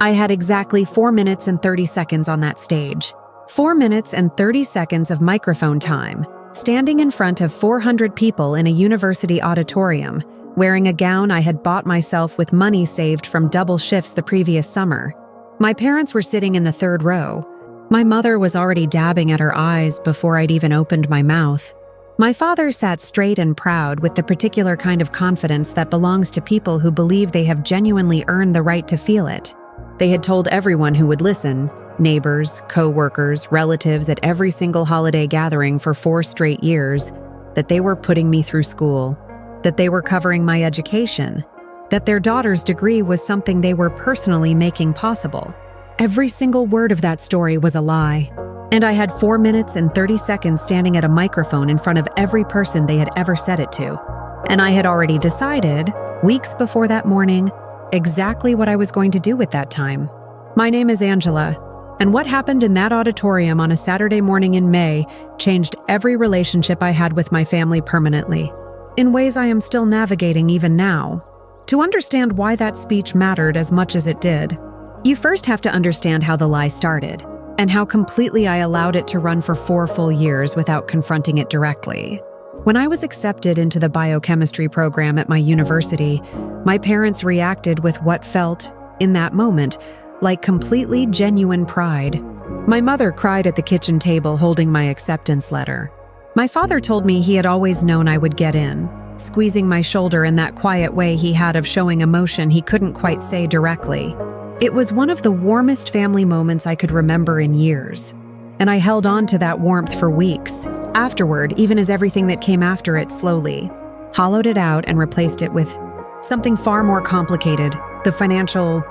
I had exactly 4 minutes and 30 seconds on that stage. 4 minutes and 30 seconds of microphone time, standing in front of 400 people in a university auditorium, wearing a gown I had bought myself with money saved from double shifts the previous summer. My parents were sitting in the third row. My mother was already dabbing at her eyes before I'd even opened my mouth. My father sat straight and proud with the particular kind of confidence that belongs to people who believe they have genuinely earned the right to feel it. They had told everyone who would listen, neighbors, co-workers, relatives at every single holiday gathering for 4 straight years, that they were putting me through school, that they were covering my education, that their daughter's degree was something they were personally making possible. Every single word of that story was a lie. And I had 4 minutes and 30 seconds standing at a microphone in front of every person they had ever said it to. And I had already decided, weeks before that morning, exactly what I was going to do with that time. My name is Angela, and what happened in that auditorium on a Saturday morning in May changed every relationship I had with my family permanently, in ways I am still navigating even now. To understand why that speech mattered as much as it did, you first have to understand how the lie started, and how completely I allowed it to run for 4 full years without confronting it directly. When I was accepted into the biochemistry program at my university, my parents reacted with what felt, in that moment, like completely genuine pride. My mother cried at the kitchen table holding my acceptance letter. My father told me he had always known I would get in, squeezing my shoulder in that quiet way he had of showing emotion he couldn't quite say directly. It was one of the warmest family moments I could remember in years, and I held on to that warmth for weeks, afterward, even as everything that came after it slowly hollowed it out and replaced it with something far more complicated. The financial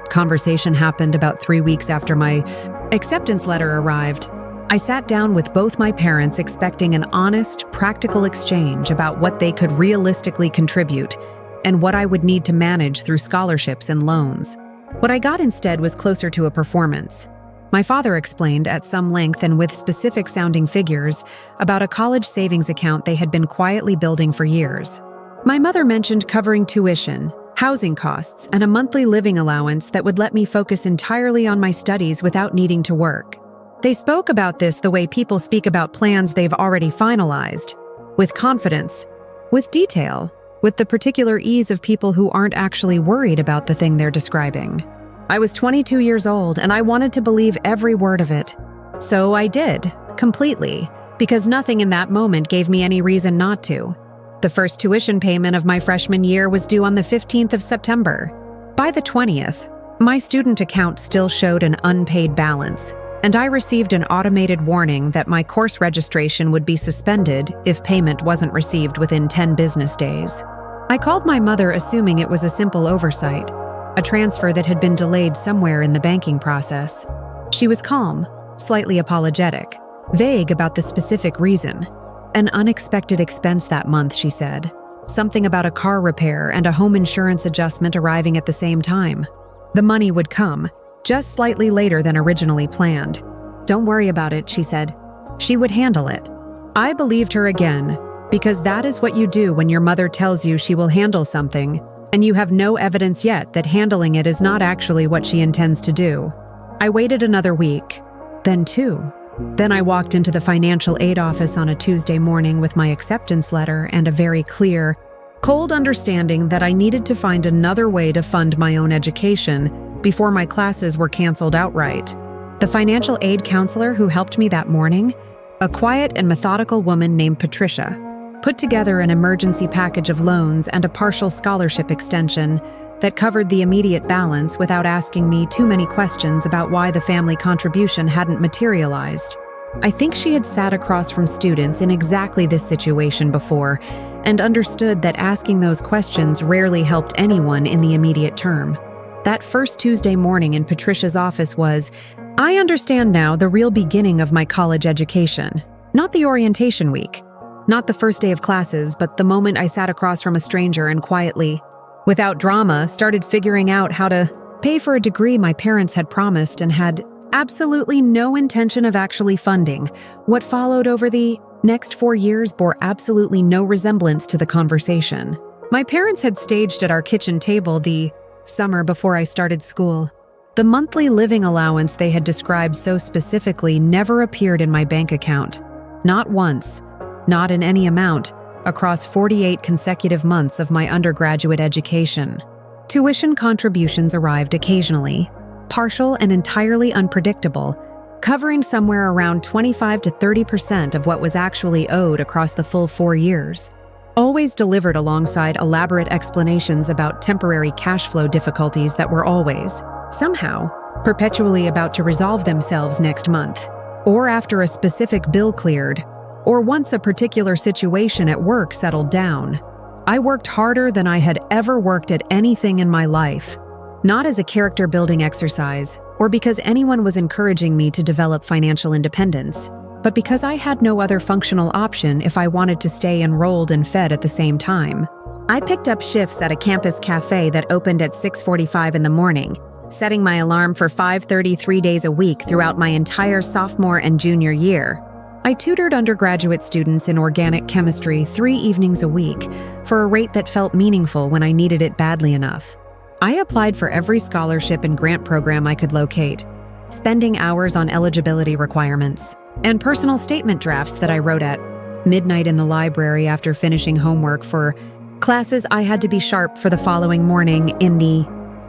conversation happened about 3 weeks after my acceptance letter arrived. I sat down with both my parents expecting an honest, practical exchange about what they could realistically contribute and what I would need to manage through scholarships and loans. What I got instead was closer to a performance. My father explained at some length and with specific-sounding figures about a college savings account they had been quietly building for years. My mother mentioned covering tuition, housing costs, and a monthly living allowance that would let me focus entirely on my studies without needing to work. They spoke about this the way people speak about plans they've already finalized, with confidence, with detail, with the particular ease of people who aren't actually worried about the thing they're describing. I was 22 years old and I wanted to believe every word of it. So I did, completely, because nothing in that moment gave me any reason not to. The first tuition payment of my freshman year was due on the 15th of September. By the 20th, my student account still showed an unpaid balance, and I received an automated warning that my course registration would be suspended if payment wasn't received within 10 business days. I called my mother assuming it was a simple oversight, a transfer that had been delayed somewhere in the banking process. She was calm, slightly apologetic, vague about the specific reason. An unexpected expense that month, she said. Something about a car repair and a home insurance adjustment arriving at the same time. The money would come, just slightly later than originally planned. Don't worry about it, she said. She would handle it. I believed her again, because that is what you do when your mother tells you she will handle something, and you have no evidence yet that handling it is not actually what she intends to do. I waited another week, then 2. Then I walked into the financial aid office on a Tuesday morning with my acceptance letter and a very clear, cold understanding that I needed to find another way to fund my own education before my classes were canceled outright. The financial aid counselor who helped me that morning, a quiet and methodical woman named Patricia, put together an emergency package of loans and a partial scholarship extension that covered the immediate balance without asking me too many questions about why the family contribution hadn't materialized. I think she had sat across from students in exactly this situation before and understood that asking those questions rarely helped anyone in the immediate term. That first Tuesday morning in Patricia's office was, I understand now, the real beginning of my college education, not the orientation week. Not the first day of classes, but the moment I sat across from a stranger and quietly, without drama, started figuring out how to pay for a degree my parents had promised and had absolutely no intention of actually funding. What followed over the next 4 years bore absolutely no resemblance to the conversation. My parents had staged at our kitchen table the summer before I started school. The monthly living allowance they had described so specifically never appeared in my bank account. Not once, not in any amount, across 48 consecutive months of my undergraduate education. Tuition contributions arrived occasionally, partial and entirely unpredictable, covering somewhere around 25 to 30% of what was actually owed across the full 4 years. Always delivered alongside elaborate explanations about temporary cash flow difficulties that were always, somehow, perpetually about to resolve themselves next month, or after a specific bill cleared, or once a particular situation at work settled down. I worked harder than I had ever worked at anything in my life, not as a character-building exercise, or because anyone was encouraging me to develop financial independence, but because I had no other functional option if I wanted to stay enrolled and fed at the same time. I picked up shifts at a campus cafe that opened at 6:45 in the morning, setting my alarm for 5:30 3 days a week throughout my entire sophomore and junior year. I tutored undergraduate students in organic chemistry 3 evenings a week for a rate that felt meaningful when I needed it badly enough. I applied for every scholarship and grant program I could locate, spending hours on eligibility requirements and personal statement drafts that I wrote at midnight in the library after finishing homework for classes I had to be sharp for the following morning. In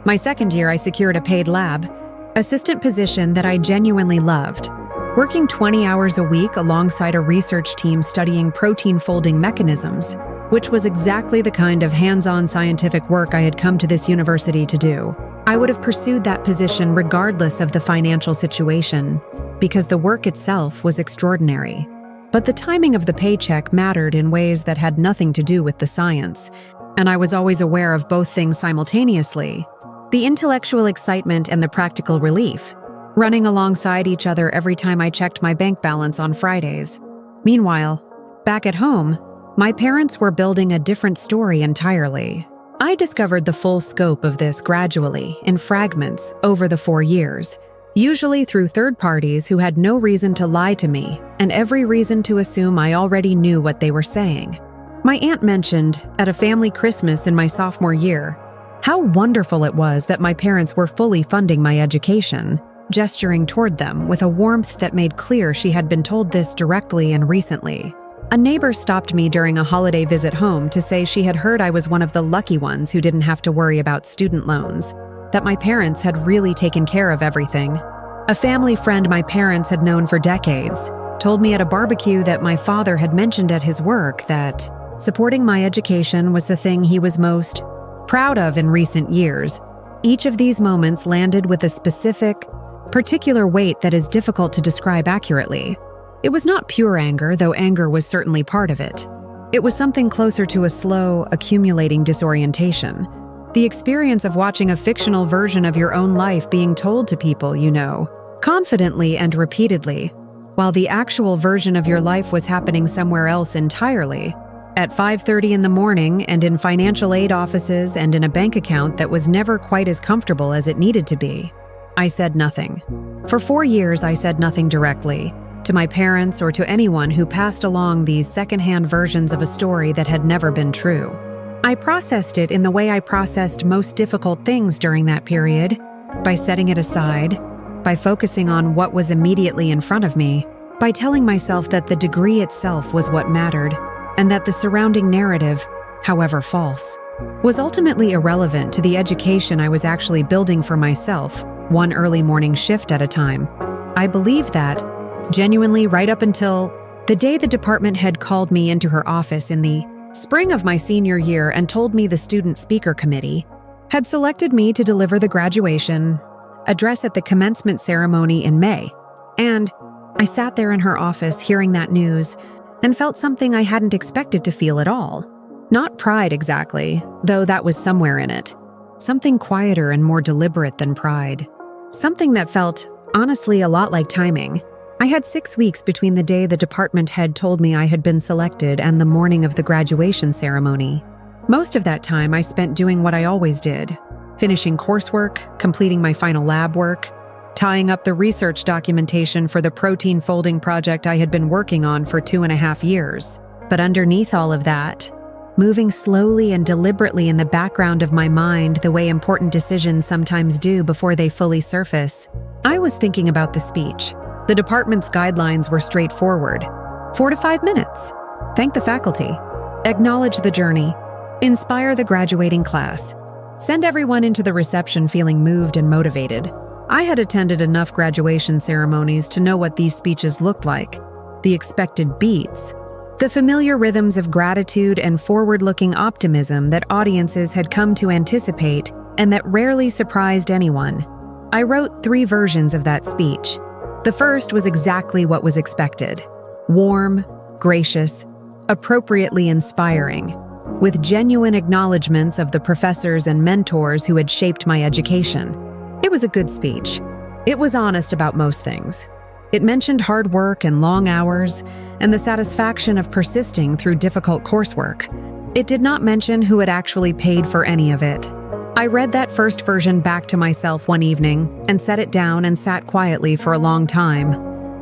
my second year, I secured a paid lab assistant position that I genuinely loved, working 20 hours a week alongside a research team studying protein folding mechanisms, which was exactly the kind of hands-on scientific work I had come to this university to do. I would have pursued that position regardless of the financial situation, because the work itself was extraordinary. But the timing of the paycheck mattered in ways that had nothing to do with the science, and I was always aware of both things simultaneously: the intellectual excitement and the practical relief, running alongside each other every time I checked my bank balance on Fridays. Meanwhile, back at home, my parents were building a different story entirely. I discovered the full scope of this gradually, in fragments, over the 4 years, usually through third parties who had no reason to lie to me and every reason to assume I already knew what they were saying. My aunt mentioned, at a family Christmas in my sophomore year, how wonderful it was that my parents were fully funding my education, gesturing toward them with a warmth that made clear she had been told this directly and recently. A neighbor stopped me during a holiday visit home to say she had heard I was one of the lucky ones who didn't have to worry about student loans, that my parents had really taken care of everything. A family friend my parents had known for decades told me at a barbecue that my father had mentioned at his work that supporting my education was the thing he was most proud of in recent years. Each of these moments landed with a specific, particular weight that is difficult to describe accurately. It was not pure anger, though anger was certainly part of it. It was something closer to a slow, accumulating disorientation. The experience of watching a fictional version of your own life being told to people you know, confidently and repeatedly, while the actual version of your life was happening somewhere else entirely, at 5:30 in the morning and in financial aid offices and in a bank account that was never quite as comfortable as it needed to be. I said nothing. For 4 years, I said nothing directly, to my parents or to anyone who passed along these secondhand versions of a story that had never been true. I processed it in the way I processed most difficult things during that period, by setting it aside, by focusing on what was immediately in front of me, by telling myself that the degree itself was what mattered, and that the surrounding narrative, however false, was ultimately irrelevant to the education I was actually building for myself, one early morning shift at a time. I believed that, genuinely, right up until the day the department head called me into her office in the spring of my senior year and told me the student speaker committee had selected me to deliver the graduation address at the commencement ceremony in May. And I sat there in her office hearing that news and felt something I hadn't expected to feel at all. Not pride exactly, though that was somewhere in it. Something quieter and more deliberate than pride. Something that felt, honestly, a lot like timing. I had 6 weeks between the day the department head told me I had been selected and the morning of the graduation ceremony. Most of that time I spent doing what I always did, finishing coursework, completing my final lab work, tying up the research documentation for the protein folding project I had been working on for 2.5 years. But underneath all of that, moving slowly and deliberately in the background of my mind the way important decisions sometimes do before they fully surface. I was thinking about the speech. The department's guidelines were straightforward. 4 to 5 minutes. Thank the faculty. Acknowledge the journey. Inspire the graduating class. Send everyone into the reception feeling moved and motivated. I had attended enough graduation ceremonies to know what these speeches looked like. The expected beats. The familiar rhythms of gratitude and forward-looking optimism that audiences had come to anticipate and that rarely surprised anyone. I wrote 3 versions of that speech. The first was exactly what was expected. Warm, gracious, appropriately inspiring, with genuine acknowledgments of the professors and mentors who had shaped my education. It was a good speech. It was honest about most things. It mentioned hard work and long hours, and the satisfaction of persisting through difficult coursework. It did not mention who had actually paid for any of it. I read that first version back to myself one evening and set it down and sat quietly for a long time.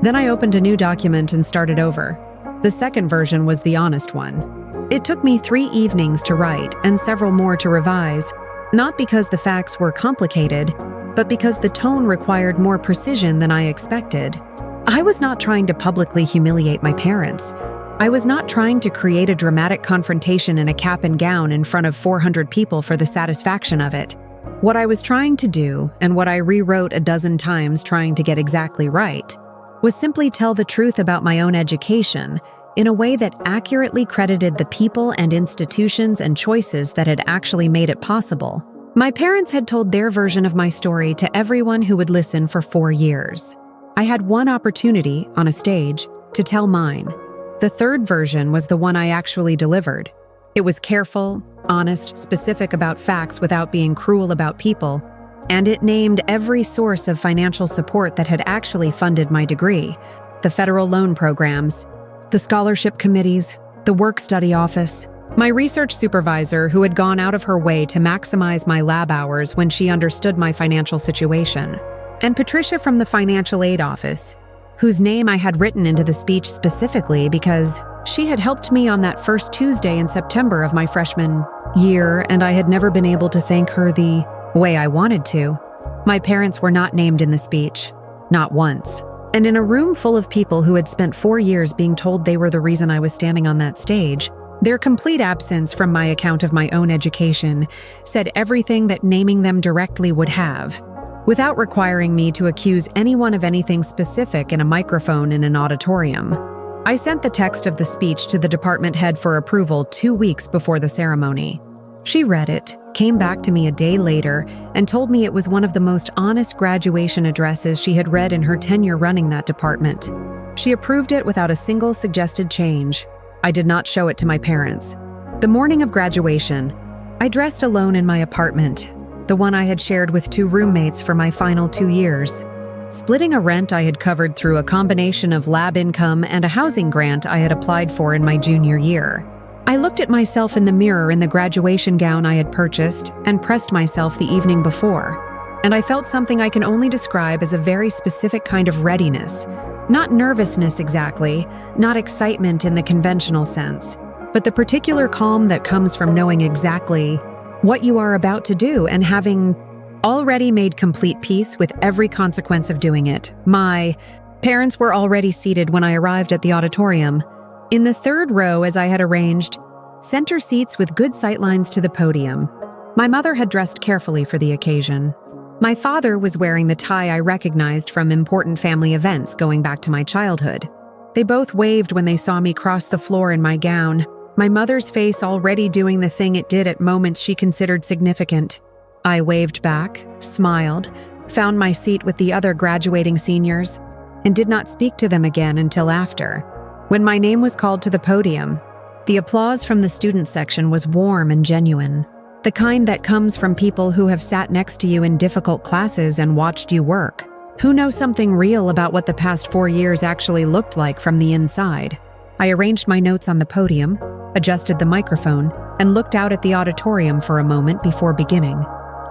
Then I opened a new document and started over. The second version was the honest one. It took me 3 evenings to write and several more to revise, not because the facts were complicated, but because the tone required more precision than I expected. I was not trying to publicly humiliate my parents. I was not trying to create a dramatic confrontation in a cap and gown in front of 400 people for the satisfaction of it. What I was trying to do, and what I rewrote a dozen times trying to get exactly right, was simply tell the truth about my own education in a way that accurately credited the people and institutions and choices that had actually made it possible. My parents had told their version of my story to everyone who would listen for 4 years. I had one opportunity, on a stage, to tell mine. The third version was the one I actually delivered. It was careful, honest, specific about facts without being cruel about people, and it named every source of financial support that had actually funded my degree: the federal loan programs, the scholarship committees, the work-study office, my research supervisor who had gone out of her way to maximize my lab hours when she understood my financial situation, and Patricia from the financial aid office, whose name I had written into the speech specifically because she had helped me on that first Tuesday in September of my freshman year, and I had never been able to thank her the way I wanted to. My parents were not named in the speech, not once. And in a room full of people who had spent 4 years being told they were the reason I was standing on that stage, their complete absence from my account of my own education said everything that naming them directly would have, without requiring me to accuse anyone of anything specific in a microphone in an auditorium. I sent the text of the speech to the department head for approval 2 weeks before the ceremony. She read it, came back to me a day later, and told me it was one of the most honest graduation addresses she had read in her tenure running that department. She approved it without a single suggested change. I did not show it to my parents. The morning of graduation, I dressed alone in my apartment, the one I had shared with 2 roommates for my final 2 years. Splitting a rent I had covered through a combination of lab income and a housing grant I had applied for in my junior year. I looked at myself in the mirror in the graduation gown I had purchased and pressed myself the evening before, and I felt something I can only describe as a very specific kind of readiness. Not nervousness exactly, not excitement in the conventional sense, but the particular calm that comes from knowing exactly what you are about to do and having already made complete peace with every consequence of doing it. My parents were already seated when I arrived at the auditorium. In the 3rd row, as I had arranged, center seats with good sightlines to the podium. My mother had dressed carefully for the occasion. My father was wearing the tie I recognized from important family events going back to my childhood. They both waved when they saw me cross the floor in my gown, my mother's face already doing the thing it did at moments she considered significant. I waved back, smiled, found my seat with the other graduating seniors, and did not speak to them again until after. When my name was called to the podium, the applause from the student section was warm and genuine, the kind that comes from people who have sat next to you in difficult classes and watched you work, who know something real about what the past 4 years actually looked like from the inside. I arranged my notes on the podium, adjusted the microphone, and looked out at the auditorium for a moment before beginning.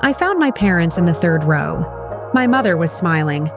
I found my parents in the 3rd row. My mother was smiling.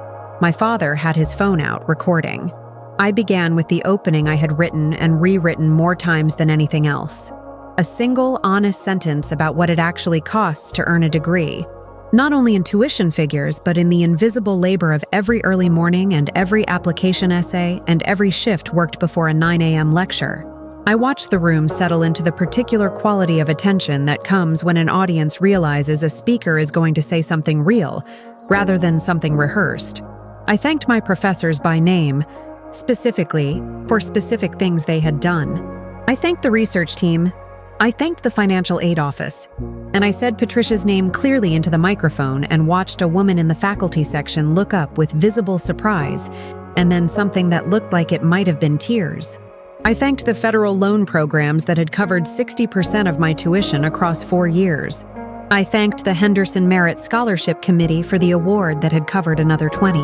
My father had his phone out, recording. I began with the opening I had written and rewritten more times than anything else. a single, honest sentence about what it actually costs to earn a degree. Not only in tuition figures, but in the invisible labor of every early morning and every application essay and every shift worked before a 9 a.m. lecture. I watched the room settle into the particular quality of attention that comes when an audience realizes a speaker is going to say something real, rather than something rehearsed. I thanked my professors by name, specifically for specific things they had done. I thanked the research team. I thanked the financial aid office. And I said Patricia's name clearly into the microphone and watched a woman in the faculty section look up with visible surprise, and then something that looked like it might have been tears. I thanked the federal loan programs that had covered 60% of my tuition across 4 years. I thanked the Henderson Merit Scholarship Committee for the award that had covered another 20.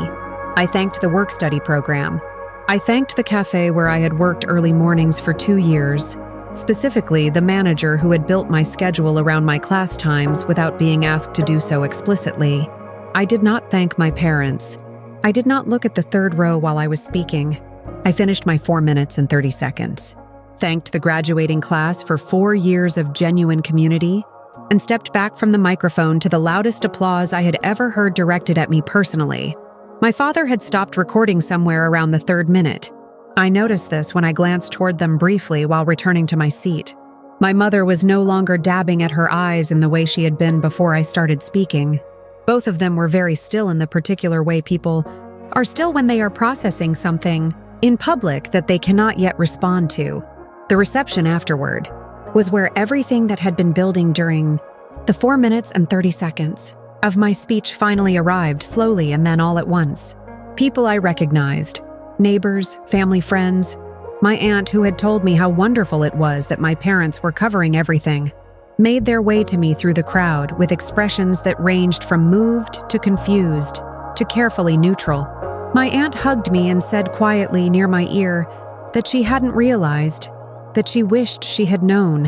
I thanked the work-study program. I thanked the cafe where I had worked early mornings for 2 years, specifically the manager who had built my schedule around my class times without being asked to do so explicitly. I did not thank my parents. I did not look at the third row while I was speaking. I finished my 4 minutes and 30 seconds, thanked the graduating class for 4 years of genuine community, and stepped back from the microphone to the loudest applause I had ever heard directed at me personally. My father had stopped recording somewhere around the 3rd minute. I noticed this when I glanced toward them briefly while returning to my seat. My mother was no longer dabbing at her eyes in the way she had been before I started speaking. Both of them were very still in the particular way people are still when they are processing something in public that they cannot yet respond to. The reception afterward was where everything that had been building during the 4 minutes and 30 seconds of my speech finally arrived slowly and then all at once. People I recognized, neighbors, family friends, my aunt who had told me how wonderful it was that my parents were covering everything, made their way to me through the crowd with expressions that ranged from moved to confused to carefully neutral. My aunt hugged me and said quietly near my ear that she hadn't realized, that she wished she had known.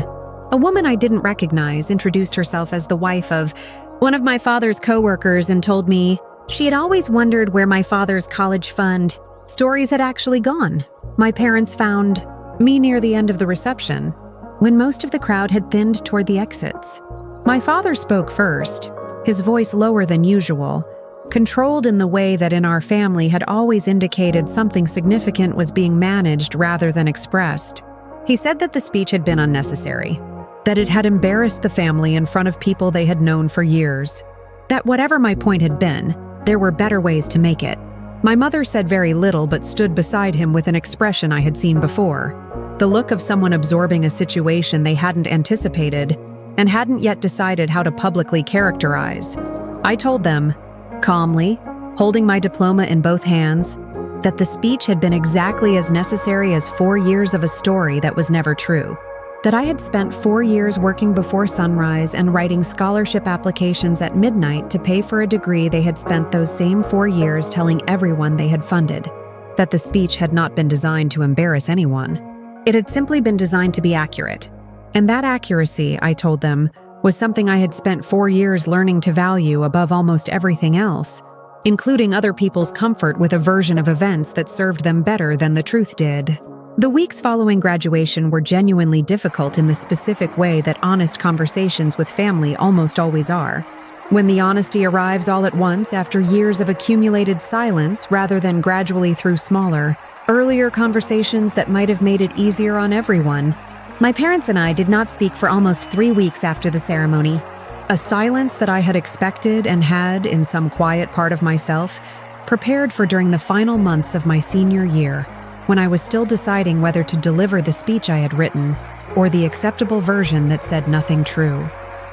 A woman I didn't recognize introduced herself as the wife of one of my father's coworkers and told me she had always wondered where my father's college fund stories had actually gone. My parents found me near the end of the reception, when most of the crowd had thinned toward the exits. My father spoke first, his voice lower than usual, controlled in the way that in our family had always indicated something significant was being managed rather than expressed. He said that the speech had been unnecessary, that it had embarrassed the family in front of people they had known for years, that whatever my point had been, there were better ways to make it. My mother said very little but stood beside him with an expression I had seen before, the look of someone absorbing a situation they hadn't anticipated and hadn't yet decided how to publicly characterize. I told them, calmly, holding my diploma in both hands, that the speech had been exactly as necessary as 4 years of a story that was never true, that I had spent 4 years working before sunrise and writing scholarship applications at midnight to pay for a degree they had spent those same 4 years telling everyone they had funded, that the speech had not been designed to embarrass anyone. It had simply been designed to be accurate. And that accuracy, I told them, was something I had spent 4 years learning to value above almost everything else, including other people's comfort with a version of events that served them better than the truth did. The weeks following graduation were genuinely difficult in the specific way that honest conversations with family almost always are. When the honesty arrives all at once after years of accumulated silence rather than gradually through smaller, earlier conversations that might have made it easier on everyone. My parents and I did not speak for almost 3 weeks after the ceremony. A silence that I had expected and had, in some quiet part of myself, prepared for during the final months of my senior year, when I was still deciding whether to deliver the speech I had written or the acceptable version that said nothing true.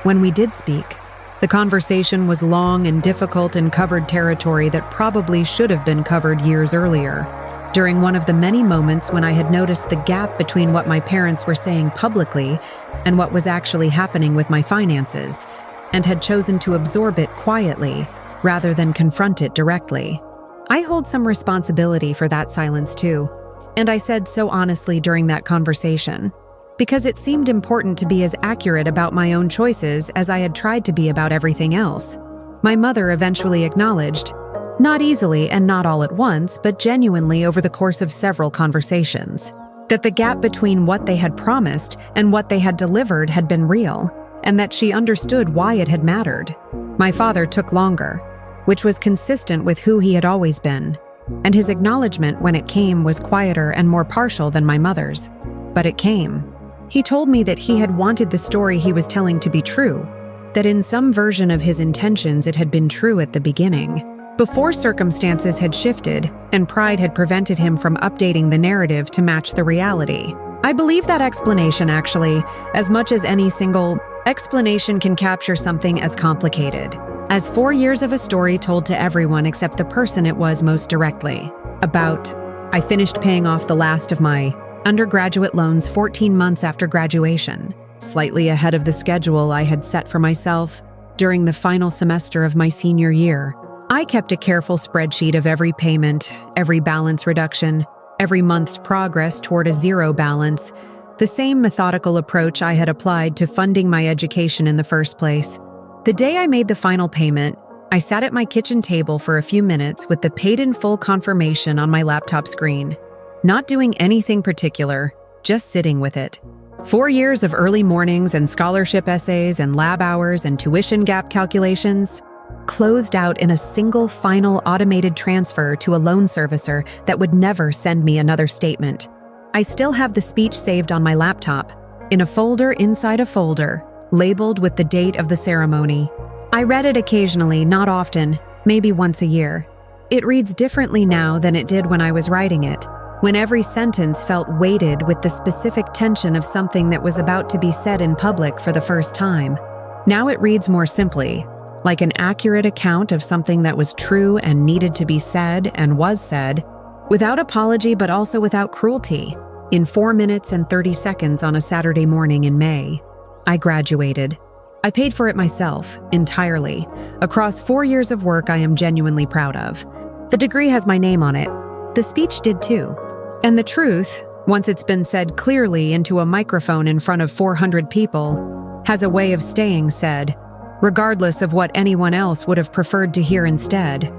When we did speak, the conversation was long and difficult and covered territory that probably should have been covered years earlier. During one of the many moments when I had noticed the gap between what my parents were saying publicly and what was actually happening with my finances, and had chosen to absorb it quietly rather than confront it directly. I hold some responsibility for that silence too, and I said so honestly during that conversation, because it seemed important to be as accurate about my own choices as I had tried to be about everything else. My mother eventually acknowledged, not easily and not all at once, but genuinely over the course of several conversations, that the gap between what they had promised and what they had delivered had been real, and that she understood why it had mattered. My father took longer, which was consistent with who he had always been, and his acknowledgement when it came was quieter and more partial than my mother's. But it came. He told me that he had wanted the story he was telling to be true, that in some version of his intentions it had been true at the beginning, before circumstances had shifted and pride had prevented him from updating the narrative to match the reality. I believe that explanation, actually, as much as any single explanation can capture something as complicated as 4 years of a story told to everyone except the person it was most directly. I finished paying off the last of my undergraduate loans 14 months after graduation, slightly ahead of the schedule I had set for myself during the final semester of my senior year. I kept a careful spreadsheet of every payment, every balance reduction, every month's progress toward a zero balance, the same methodical approach I had applied to funding my education in the first place. The day I made the final payment, I sat at my kitchen table for a few minutes with the paid-in-full confirmation on my laptop screen, not doing anything particular, just sitting with it. 4 years of early mornings and scholarship essays and lab hours and tuition gap calculations closed out in a single final automated transfer to a loan servicer that would never send me another statement. I still have the speech saved on my laptop, in a folder inside a folder, labeled with the date of the ceremony. I read it occasionally, not often, maybe once a year. It reads differently now than it did when I was writing it, when every sentence felt weighted with the specific tension of something that was about to be said in public for the first time. Now it reads more simply, like an accurate account of something that was true and needed to be said and was said, without apology but also without cruelty. In 4 minutes and 30 seconds on a Saturday morning in May, I graduated. I paid for it myself, entirely, across 4 years of work I am genuinely proud of. The degree has my name on it. The speech did too. And the truth, once it's been said clearly into a microphone in front of 400 people, has a way of staying said, regardless of what anyone else would have preferred to hear instead.